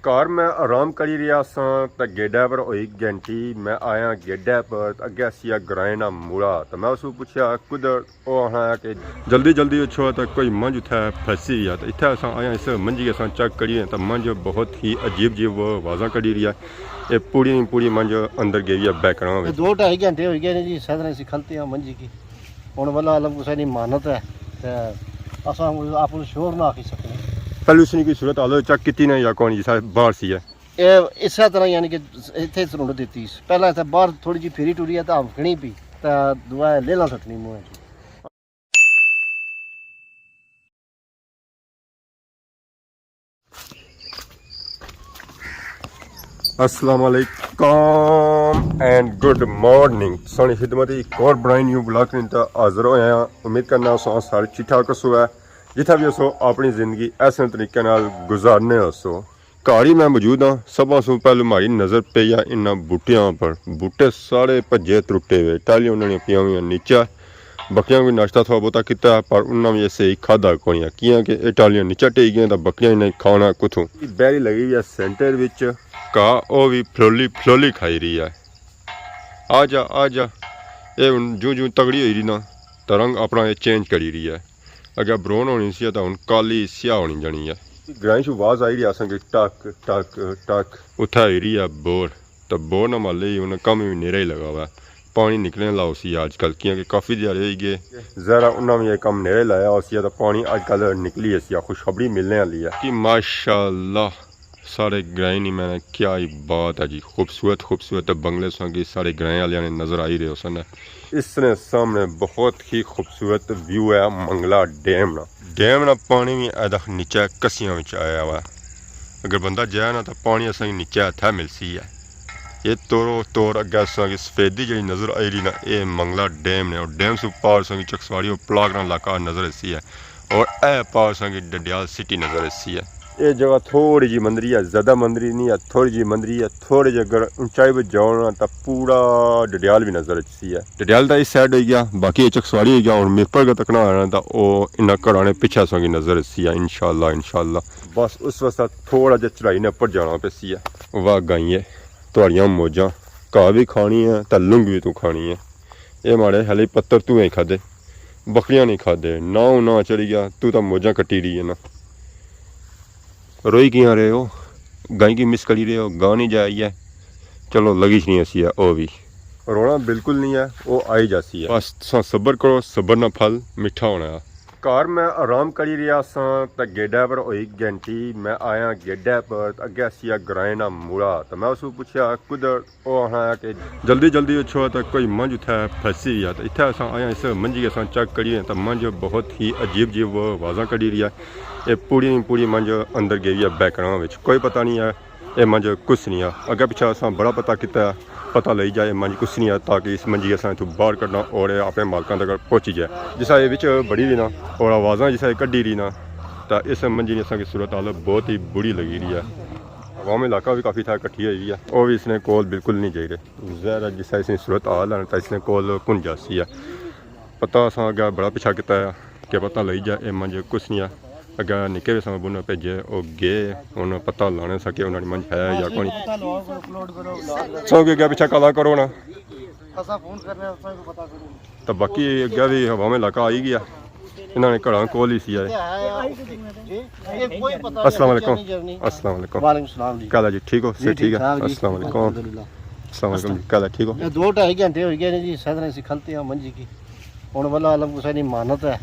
घर मैं आराम करी रहा सा तो गेडा पर हुई घंटी मैं आया गेडा पर अगे असिया ग्राइना मुड़ा तो मैं उसको पूछा कुदर वो आना कि जल्दी जल्दी उछो तो कोई मंझ उठा फंसी है तो इतना अस आया इस मंझ के चेक करिए तो मंझ बहुत ही अजीब अजीब आवाज़ा करी रही है ये पूरी मंझ अंदर गई है बैकड़ा में 2-2.5 घंटे हो गए जी सदर से खलते हैं मंझ की हूँ वाला अलग कुछ नहीं मानत है तो अस आप शोर ना आखी सकते पहले उसने की सूरत हाल चेक की ना या कौन जी बाहर सी है ये इस तरह यानी कि इतने सरुंड दी पहला इतना बाहर थोड़ी जी फेरी टुरी है तो हफकनी पी तो दुआ लेला सटनी मुँह अस्सलाम वालेकुम एंड गुड मॉर्निंग सोनी खिदमत एक और ब्राइन न्यू ब्लॉग तो हाजिर होया उम्मीद करना सो सारे ठीक ठाक सो है जितना भी सो अपनी जिंदगी ऐसे तरीके गुजारने सो घर ही मैं मौजूद हाँ सब सो पहले हमारी नज़र पई है इन्होंने बूटियां पर बूटे सारे भजे त्रुटे हुए टालियां उन्होंने पिया हुई नीचा बकरियां भी नाश्ता थोड़ा बहुता किया पर उन्होंने भी ऐसे ही खादा कोई किया कि ये टालियां नीचा टेई गई तो बकरियां इन्हें खाना कुथों बैरी लगी हुई है सेंटर विच घाह वो भी फलोली खाई रही है आ जा ये हूँ जूं जूं तगड़ी हुई रही ना तो रंग अपना ये चेंज करी रही है अगर ब्राउन होनी सी तो हूँ काली स्याह होनी जानी है ग्रां चू आवाज़ आई रही असेंगे टक टक टक उत्थे आई रही है बोर तो बोर न माले ही उन्हें कम भी नेरा ही लगा हुआ है पानी निकलने ला उसी अजकल क्योंकि काफ़ी देर हो गए ज़रा उन्होंने ये कम नेरे लाया उसी तो पानी अजकल निकली है खुशखबरी मिलने वाली है कि माशाल्लाह सारे ग्रां नहीं मैंने क्या ही बात है जी खूबसूरत बंगले संगी सारे ग्रां वाले ने नज़र आई रहे सन इसने सामने बहुत ही खूबसूरत व्यू है मंगला डैम ना पानी भी ऐदा नीचे कसियां में आया हुआ अगर बंदा जाए ना तो पानी असा नीचे हथा मिलसी है ये तोर अगे असा सफेदी जी नज़र आई रही ना ये मंगला डैम ने और डैम से पार संगी चकसवाड़ी और प्लागना इलाका नज़र ऐसी है और ए पार संगी डडियाल सिटी नज़र ऐसी है ये जगह थोड़ी जी मंदरी है ज़्यादा मंदरी नहीं है थोड़ी जी मंदरी है थोड़ी जी अगर ऊंचाई पर जाओ ना तो पूरा डडियाल भी नज़र अच्छी है डडियाल का इस साइड हो गया बाकी चकसवाड़ी हो गया और मिरपर का तकना आना तो वह इन्ना घराने पिछा सो नज़र अच्छी है इंशाल्लाह बस उस वास्ते थोड़ा जहा चढ़ाई ने उपर जाना पैसी है वाह गाइए थोड़ियां मौजा घाह भी खानी है तो लुंग भी तू खानी है ये माड़े हले पत्तर तू ही खादे बकरियां नहीं खादे ना चढ़ी गया तू तो मौजा कट्टी रही है ना रोई किया रहे हो गाय की मिस करी रहे हो गाँव नहीं जाई है चलो लगी नहीं ऐसी है वो भी रोना बिल्कुल नहीं है वो आई जाती है बस सब्र करो सब्र ना फल मिठा होना है घर मैं आराम करी रहा सा तो गेडा पर हुई घंटी मैं आया गेडा पर अगे असिया ग्राइना मुड़ा तो मैं उसको पूछा कुदर वो आना कि जल्दी जल्दी उछो तो कोई मंझ उठा फंसी है तो इतना अस आया इस मंझ के चेक करिए तो मंझ बहुत ही अजीब आवाज़ा करी रही है ये पूरी मंझ अंदर गई है बैकड़ा में कोई पता नहीं है ये मंझ कुछ नहीं है अगे पिछा अस बड़ा पता किया पता लग जाए मंझ कुछ नहीं है ताकि इस मंझी अस इतों बाहर कढ़ना और अपने मालकों तक पहुँची जाए जिसा ये बिच बड़ी रही ना और आवाज़ा जिसा कढ़ी रही ना तो इस मंझी ने असा सूरत हाल बहुत ही बुरी लगी रही है अवामी इलाका भी काफ़ी था इकट्ठी हुई है वो भी इसने कोल बिल्कुल नहीं चाहिए ज़रा जिसा इसने सूरत हाल है तो इसने कोल भुन जासी है पता अस अगर बड़ा पिछा किया कि पता लग जाए ये मंझ कुछ नहीं है अगर निके भी समय बुने भेजे वो गए उन्हें पता लाने सके उन्होंने मंझ है या कौन सौ के पिछा कला करो ना तो बाकी अगर भी हवा में इलाका आई गया इन्होंने घर कोल ही सी आए अस्सलाम वालेकुम क्या जी ठीक हो सर ठीक है अस्सलाम वालेकुम क्या ठीक हो 2-2.5 घंटे हो गए जी सदर से खलते हैं मंझ की हूँ वाला अलग कुछ नहीं मानत है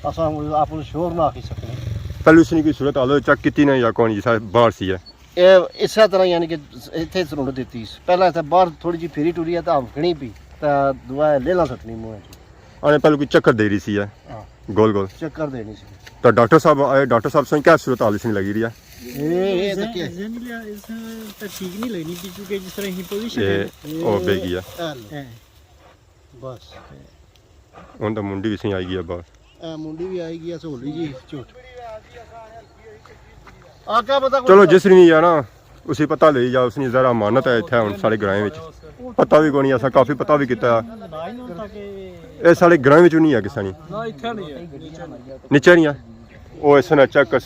अस आप शोर ना आखी सकते पहले उसने की सूरत हाल चेक की ना या कौन जी बाहर सी है ये इस तरह यानी कि इतने सरुंड दी पहला इतना बाहर थोड़ी जी फेरी टुरी है तो हफकनी पी तो दुआ लेला सटनी मुँह आने पहले कोई चक्कर दे रही सी है गोल चक्कर देनी सी तो डॉक्टर साहब आए डॉक्टर साहब से क्या सूरत हाल इसने लगी रही है ठीक नहीं लगनी क्योंकि जिस तरह ही पोजीशन है ओ बेगी है बस उन तो मुंडी भी सही आई गई है बाहर मुंडी भी आई गई सोली जी झूठ आ क्या पता चलो जिस नहीं है ना उसी पता ले जा उसने जरा मानत है इतना हम सारे ग्रां पता भी कोई नहीं असा काफ़ी पता भी किया ये सारे ग्रां नहीं है किसा नहीं नीचे नहीं है वो इस चेक कर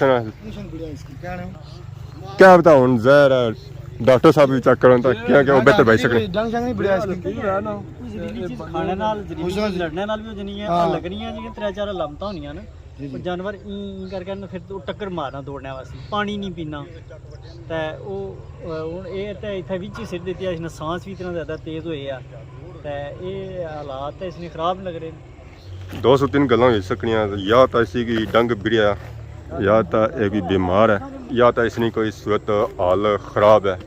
क्या बता हूँ जहर डॉक्टर साहब भी चेक करन तो क्या क्या वो बेहतर भाई सकते ਡੰਗ ਨਹੀਂ ਬੜਿਆ ਇਸ ਜ਼ਹਿਰੀਲੀ ਚੀਜ਼ ਖਾਣੇ ਨਾਲ ਜ਼ਹਿਰੀਲੀ ਚੀਜ਼ ਲੜਨੇ ਨਾਲ ਵੀ ਹੋ ਜਾਣੀ ਹੈ ਲੱਗਣੀਆਂ ਜਿਹੜੀਆਂ 3-4 ਲਮਤਾਂ ਹੋਣੀਆਂ ਨਾ ਉਹ ਜਾਨਵਰ ਈ ਕਰਕੇ ਨਾ ਫਿਰ ਉਹ ਟੱਕਰ ਮਾਰਨਾ ਦੌੜਨੇ ਵਾਸਤੇ ਪਾਣੀ ਨਹੀਂ ਪੀਣਾ ਤੇ ਉਹ ਹੁਣ ਇਹ ਤਾਂ ਇੱਥੇ ਵਿੱਚ ਹੀ ਸਿਰ ਦਿੱਤੀ ਆ ਇਸ ਸਾਂਸ ਵੀ ਇਤਨਾ ਜ਼ਿਆਦਾ ਤੇਜ਼ ਹੋਏ ਆ ਤੇ ਇਹ ਹਾਲਾਤ ਤਾਂ ਇਸ ਨੇ ਖਰਾਬ ਲੱਗ ਰਹੇ ਨੇ 203 ਗੱਲਾਂ ਹੋ ਸਕਣੀਆਂ ਜਾਂ ਤਾਂ ਇਸੀ ਕੀ ਡੰਗ ਬਿੜਿਆ ਜਾਂ ਤਾਂ ਇਹ ਕੋਈ ਬਿਮਾਰ ਹੈ ਜਾਂ ਤਾਂ ਇਸਨੀ ਕੋਈ ਸੂਰਤ ਹਾਲ ਖਰਾਬ ਹੈ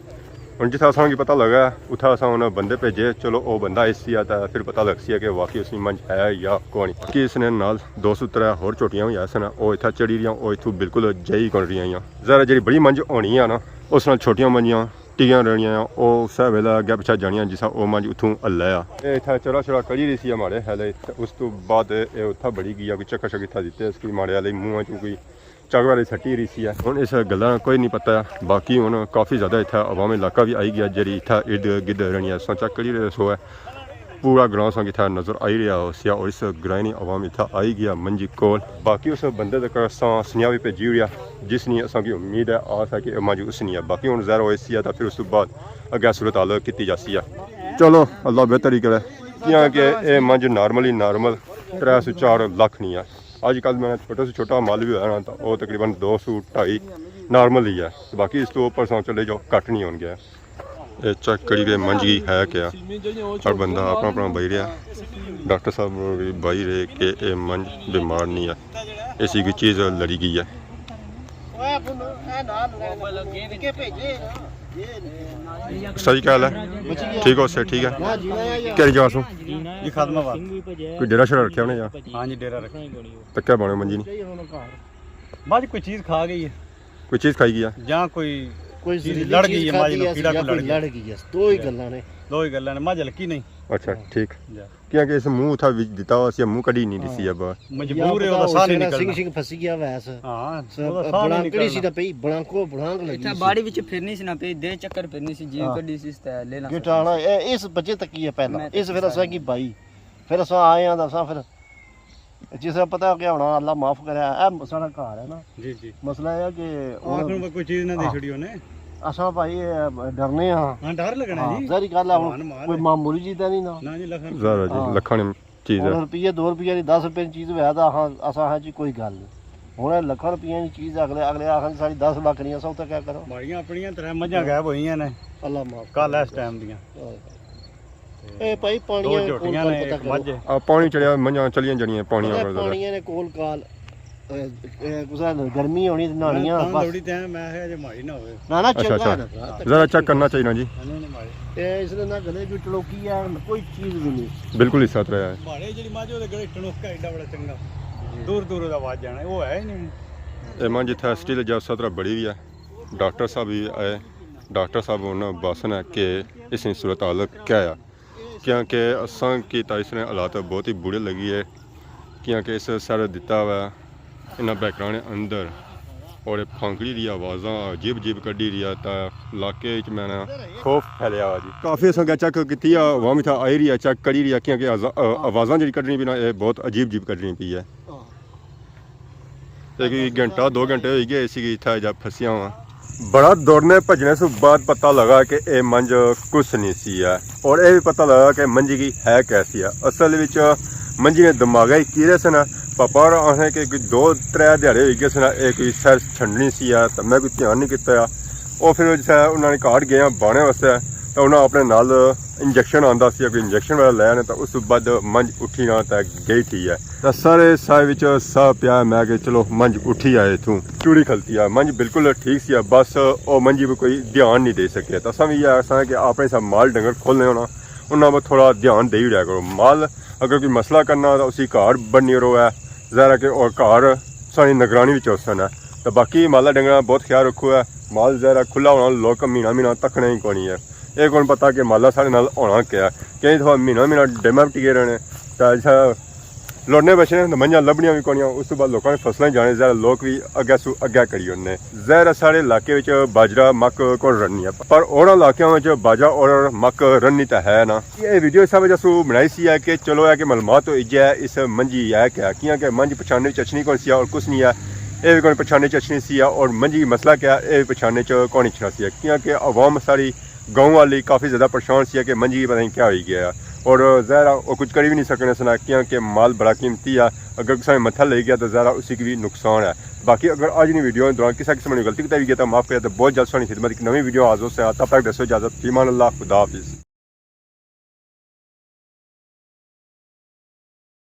ਹੁਣ ਜਿੱਥੇ ਅਸਾਂ ਕੀ ਪਤਾ ਲੱਗਾ ਉੱਥੇ ਅਸਾਂ ਉਹਨਾਂ ਬੰਦੇ ਭੇਜੇ ਚਲੋ ਉਹ ਬੰਦਾ ਇਸੀ ਆ ਤਾਂ ਫਿਰ ਪਤਾ ਲੱਗ ਸੀ ਕਿ ਵਾਕਈ ਉਸਨੀ ਮੰਝ ਹੈ ਜਾਂ ਕੋਣੀ ਕਿ ਇਸਨੇ ਨਾਲ 203 ਹੋਰ ਛੋਟੀਆਂ ਹੋਈਆਂ ਸਨ ਉਹ ਇੱਥੇ ਚੜੀ ਰਹੀਆਂ ਉਹ ਇੱਥੋਂ ਬਿਲਕੁਲ ਜਈ ਕਰ ਰਹੀਆਂ ਜ਼ਰਾ ਜਿਹੜੀ ਬੜੀ ਮੰਝ ਹੋਣੀ ਆ ਨਾ ਉਸ ਨਾਲ ਛੋਟੀਆਂ ਮੰਝੀਆਂ ਟੀਆਂ ਰਹਿਣੀਆਂ ਆ ਉਹ ਸਭ ਵੇਲੇ ਅੱਗੇ ਪਿੱਛੇ ਜਾਣੀਆਂ ਜਿਸ ਉਹ ਮੰਝ ਉੱਥੋਂ ਅੱਲਾ ਆ ਇਹ ਇੱਥੇ ਚੜਾ ਚੜਾ ਕਰੀ ਰਹੀ ਸੀ ਮਾੜੇ ਹਲੇ ਉਸ ਤੋਂ ਬਾਅਦ ਇਹ ਉੱਥੇ ਬੜੀ ਗਈ ਆ ਕੋਈ ਚੱਕਾ ਚੱਕਾ ਦਿੱਤੇ ਇਸ ਕੀ ਮਾੜੇ ਵਾਲੇ ਮੂੰਹਾਂ ਚੋਂ ਕੋਈ ਚੱਕ ਵਾਲੀ ਸੱਟੀ ਰਹੀ ਸੀ ਹੁਣ ਇਸ ਗੱਲਾਂ ਕੋਈ ਨਹੀਂ ਪਤਾ ਬਾਕੀ ਹੁਣ ਕਾਫੀ ਜ਼ਿਆਦਾ ਇੱਥੇ ਆਵਾਮ ਇਲਾਕਾ ਵੀ ਆਈ ਗਿਆ ਜਿਹੜੀ ਇੱਥੇ ਇਰਦ ਗਿਰਦ ਰਹਿਣੀ ਸੋ ਚੱਕ ਕਰੀ ਰਹੇ ਸੋ ਹੈ ਪੂਰਾ ਗਰਾਊਂਡ ਸੰਗ ਇੱਥੇ ਨਜ਼ਰ ਆਈ ਰਿਹਾ ਸਿਆ ਔਰ ਇਸ ਗ੍ਰਾਈਨੀ ਆਵਾਮ ਇੱਥੇ ਆਈ ਗਿਆ ਮੰਜੀ ਕੋਲ ਬਾਕੀ ਉਸ ਬੰਦੇ ਦੇ ਕੋਲ ਸੁਨੇਹਾ ਵੀ ਭੇਜੀ ਰਿਹਾ ਜਿਸ ਨੇ ਅਸਾਂ ਕੀ ਉਮੀਦ ਹੈ ਆ ਸਕੇ ਮਾਜੂ ਉਸ ਨਹੀਂ ਆ ਬਾਕੀ ਹੁਣ ਜ਼ਰਾ ਹੋਈ ਸੀ ਤਾਂ ਫਿਰ ਉਸ ਤੋਂ ਬਾਅਦ ਅੱਗੇ ਸੂਰਤ ਹਾਲ ਕੀਤੀ ਜਾਸੀ ਆ ਚਲੋ ਅੱਲਾ ਬਿਹਤਰ ਹੀ ਕਰੇ ਕਿਉਂਕਿ ਇਹ ਮੰਜ ਨਾਰਮਲੀ ਨਾਰਮਲ 304 ਲੱਖ ਨਹੀਂ ਆ ਅੱਜ ਕੱਲ੍ਹ ਮੈਂ ਛੋਟੇ ਸੇ ਛੋਟਾ ਮਾਲ ਵੀ ਹੋਇਆ ਨਾ ਤਾਂ ਉਹ ਤਕਰੀਬਨ 202.5 ਨਾਰਮਲ ਹੀ ਹੈ ਬਾਕੀ ਇਸ ਤੋਂ ਉੱਪਰ ਸੌ ਚਲੇ ਜਾਓ ਘੱਟ ਨਹੀਂ ਹੋਣਗੇ ਇਹ ਚੈੱਕ ਕਰੀ ਗਏ ਮੰਜੀ ਹੈ ਕਿਆ ਹਰ ਬੰਦਾ ਆਪਣਾ ਆਪਣਾ ਬਈ ਰਿਹਾ ਡਾਕਟਰ ਸਾਹਿਬ ਵੀ ਬਈ ਰਹੇ ਕਿ ਇਹ ਮੰਜ ਬਿਮਾਰ ਨਹੀਂ ਹੈ ਐਸੀ ਕੋਈ ਚੀਜ਼ ਲੜੀ ਗਈ ਹੈ सही क्या हाल है ठीक हो उससे ठीक है क्या जवाब सू ਜੀ ਖਾਦਮਾਬਾਦ कोई डेरा शेरा रखे उन्हें या हाँ जी डेरा रखे तो क्या बने मंजी नहीं बाज कोई चीज खा गई है कोई चीज़ खाई गया ਜਾਂ ਕੋਈ ਕੋਈ ਲੜ ਗਈ ਹੈ ਮਾਜ ਨੂੰ ਕੀੜਾ ਕੋ ਲੜ ਗਈ ਹੈ ਦੋ ਹੀ ਗੱਲਾਂ ਨੇ ਦੋ ਹੀ ਗੱਲਾਂ ਨੇ ਮਾਜ ਹਲਕੀ ਨਹੀਂ अच्छा ठीक क्या कि इस मुंह था विच दिता हुआ सी मुंह कड़ी नहीं दिसी अब ਮਜਬੂਰ ਹੈ ਉਹਦਾ ਸਾਹ ਨਹੀਂ ਸਿੰਘ ਨਿਕਲਦਾ ਸਿੰਘ ਫਸ ਗਿਆ ਵੈਸ ਹਾਂ ਉਹਦਾ ਸਾਹ ਨਹੀਂ ਬਲਾਂਕੜੀ ਸੀ ਨਿਕਲਦਾ ਤਾਂ ਪਈ ਬਲਾਂਕੋ ਬਲਾਂਕ ਲੱਗੀ ਇੱਥੇ ਬਾੜੀ ਵਿੱਚ ਫਿਰਨੀ ਸੀ ਨਾ ਪਈ ਦੇ ਚੱਕਰ ਫਿਰਨੀ ਸੀ ਜੀਵ ਕੱਢੀ ਸੀ ਤੇ ਲੈਣਾ ਗਿਟਾਣਾ ਇਹ ਇਸ ਬੱਚੇ ਤੱਕੀ ਹੈ ਪਹਿਲਾਂ ਇਸ ਫਿਰ ਅਸਾਂ ਕੀ ਬਾਈ ਫਿਰ ਅਸਾਂ ਆਏ ਆਂ ਦੱਸਾਂ ਫਿਰ ਜਿਸ ਦਾ ਪਤਾ ਕਿ ਹੁਣ ਅੱਲਾ ਮਾਫ ਕਰਿਆ ਇਹ ਸਾਡਾ ਘਰ ਹੈ ਨਾ ਜੀ ਜੀ ਮਸਲਾ ਇਹ ਹੈ ਕਿ ਆਖਰ ਨੂੰ ਕੋਈ ਚੀਜ਼ ਨਾ ਦੇ ਛੜੀ ਉਹਨੇ ਅਸਾਂ ਭਾਈ ਡਰਨੇ ਆ ਹਾਂ ਡਰ ਲੱਗਣਾ ਜੀ ਸਾਰੀ ਗੱਲ ਆ ਹੁਣ ਕੋਈ ਮਾਮੂਲੀ ਚੀਜ਼ ਤਾਂ ਨਹੀਂ ਨਾ ਨਾ ਜੀ ਲਖਨ ज़रा जी लखन चीज़ है ਹੁਣ ਰੁਪਈਏ 2 ਰੁਪਈਏ ਦੀ 10 ਰੁਪਏ ਦੀ ਚੀਜ਼ ਹੋਇਆ ਤਾਂ ਅਸਾਂ ਹੈ ਜੀ ਕੋਈ ਗੱਲ ਨਹੀਂ ਹੁਣ ਇਹ ਲੱਖਾਂ ਰੁਪਈਏ ਦੀ ਚੀਜ਼ ਅਗਲੇ ਆਖਣ ਸਾਡੀ 10 ਲੱਖ ਨਹੀਂ ਅਸਾਂ ਤਾਂ ਕਿਆ ਕਰੋ ਮਾੜੀਆਂ ਆਪਣੀਆਂ ਤਰ੍ਹਾਂ ਮੱਝਾਂ ਗਾਇਬ ਹੋਈਆਂ ਨੇ ਅੱਲਾ ਮਾਫ ਕੱਲ ਇਸ ਟਾਈਮ ਦੀਆਂ ਇਹ ਭਾਈ ਦੋ ਪਾਣੀਆਂ ਝੋਟੀਆਂ ਨੇ ਇੱਕ ਮੱਝ पानी चढ़िया मंझा चलिया जड़िया पानी ਪਾਣੀਆਂ ਨੇ ਕੋਲ ਕਾਲ ਕੁਸਾ ਗਰਮੀ ਹੋਣੀ ਤੇ ਨਹਾਣੀਆਂ ਤਾਂ ਬਸ ਲੋੜੀ ਤੇ ਮੈਂ ਕਿਹਾ ਜੇ ਮਾੜੀ ਨਾ ਹੋਵੇ ਨਾ ਨਾ अच्छा ਚੰਗਾ अच्छा ज़रा चेक करना चाहिए ना जी ਇਹਨੇ ਨੇ ਮਾੜੀ ਇਹ ਇਸ ਦੇ ਨਾਲ ਗਲੇ ਕੋਈ ਟਲੋਕੀ ਆ ਕੋਈ ਚੀਜ਼ ਵੀ ਨਹੀਂ बिल्कुल ही साथ रहा है ਮਾੜੇ ਜਿਹੜੀ ਮੱਝ ਉਹਦੇ ਗਲੇ ਟਣੋਕਾ ਐਡਾ ਬੜਾ ਚੰਗਾ ਦੂਰ ਦੂਰ ਦਾ ਆਵਾਜ਼ ਜਾਣਾ ਉਹ ਹੈ ਹੀ ਨਹੀਂ ਇਹ ਮੰਜ ਇੱਥੇ ਸਟਿਲ ਜਬ ਸਤਰਾ ਬੜੀ ਵੀ ਹੈ ਡਾਕਟਰ ਸਾਹਿਬ ਵੀ ਆਏ ਡਾਕਟਰ ਸਾਹਿਬ ਉਹਨਾਂ ਬਾਸਨ ਹੈ ਕਿ ਇਸ ਦੀ ਸੂਰਤ ਹਾਲ ਕਿਆ ਆ ਕਿਉਂਕਿ ਅਸਾਂ ਕੀ ਤਾਂ ਇਸ ਨੇ ਹਾਲਾਤ ਬਹੁਤ ਹੀ ਬੁਰੇ ਲੱਗੀ ਹੈ ਕਿਉਂਕਿ ਇਸ ਸਰ ਦਿੱਤਾ ਵਾ ਇਹਨਾਂ ਬੈਕਗ੍ਰਾਉਂਡ ਦੇ ਅੰਦਰ ਔਰ ਇਹ ਫਾਂਕੜੀ ਦੀ ਆਵਾਜ਼ਾਂ ਅਜੀਬ ਅਜੀਬ ਕੱਢੀ ਰਹੀ ਆ ਤਾਂ ਇਲਾਕੇ ਵਿੱਚ ਮੈਂ ਨਾ ਖੌਫ ਫੈਲਿਆ ਵਾ ਜੀ ਕਾਫੀ ਸੰਗਾ ਚੈੱਕ ਕੀਤੀ ਆ ਵਾਮੀ ਥਾ ਆਈ ਰਹੀ ਆ ਚੈੱਕ ਕਰੀ ਰਹੀ ਆ ਕਿਉਂਕਿ ਆਵਾਜ਼ਾਂ ਜਿਹੜੀ ਕੱਢਣੀ ਵੀ ਨਾ ਇਹ ਬਹੁਤ ਅਜੀਬ ਅਜੀਬ ਕੱਢਣੀ ਪਈ ਹੈ ਤੇ ਕਿ ਘੰਟਾ 2 ਘੰਟੇ ਹੋ ਗਏ ਸੀ ਇੱਥੇ ਜਦ ਫਸਿਆ ਹਾਂ बड़ा दौड़ने भजने से बाद पता लगा कि ये मंज कुछ नहीं सी है और ये भी पता लगा कि मंजी की है कैसी है असल विच मंजी ने दिमागा ही कीड़े सन पापा और असें कि 2-3 दिहाड़े हो गए सन ये कोई सैर छंडनी सी है तो मैं कोई ध्यान नहीं किया और फिर जिस उन्होंने घाट गए बाने वास्ते तो उन्हें अपने नाल इंजैक्शन आंदा सी कोई इंजैक्शन वाला लैन तो उस बाद मंज उठी ना तो गई थी है तो सारे साह विच साह पिया मैं कि चलो मंज उठी आए इथों चूड़ी खलती है मंज बिल्कुल ठीक सी बस वो मंजी पर कोई ध्यान नहीं दे सके तो असा भी ऐसा कि अपने सब माल डंगर खोलने होना उन्होंने पर थोड़ा ध्यान दे ही रहा करो माल अगर कोई मसला करना तो उसी घर बननी रो है ज़ाहिर है कि और घर सारी निगरानी में चौसन है तो बाकी माला डंगर बहुत ख्याल रखो है माल ज़ाहिर खुला होना लोग महीना महीना तकने ही कोनी है ये कौन पता कि माला साढ़े नाल होना क्या कई दफा महीना महीना डेमा टिके रहने तो अच्छा लड़ने बचने तो मंझा लभनियां भी कोनियां उस तो बाद लोगों ने फसलें जाने ज़रा लोग भी अग्गे सू अग्गे करी उन्ने ज़ाहिर साढ़े इलाके विच बाजरा मक्क को रननी है पर और इलाकों में बाजरा और मक्क रननी तो है ना ये वीडियो इस वजह से बनाई सी है कि चलो है कि मालूमात हो जाए इस मंजी है क्या क्योंकि मंज पछाणने चचनी कौन सी है और कुछ नहीं है ये भी कोई पछाने च अच्छी सी और मंजी मसला क्या ये पछाने च कौन अच्छा सी क्योंकि अवाम सारी गाँव वाली काफ़ी ज़्यादा परेशान सी कि मंजी पता नहीं क्या हो गया और ज़ाहिर वो कुछ कर भी नहीं सकने सुना क्योंकि माल बड़ा कीमती है अगर किसी मत्था ले गया तो ज़ाहिर उसी की भी नुकसान है बाकी अगर आज की वीडियो दौरान किसी किस्म की गलती बताई गई तो माफ़ किया तो बहुत जल्द सारी खिदमत की नवी वीडियो हाजिर से तब तक दसो इजाज़त ईमान अल्लाह खुदा हाफिज़।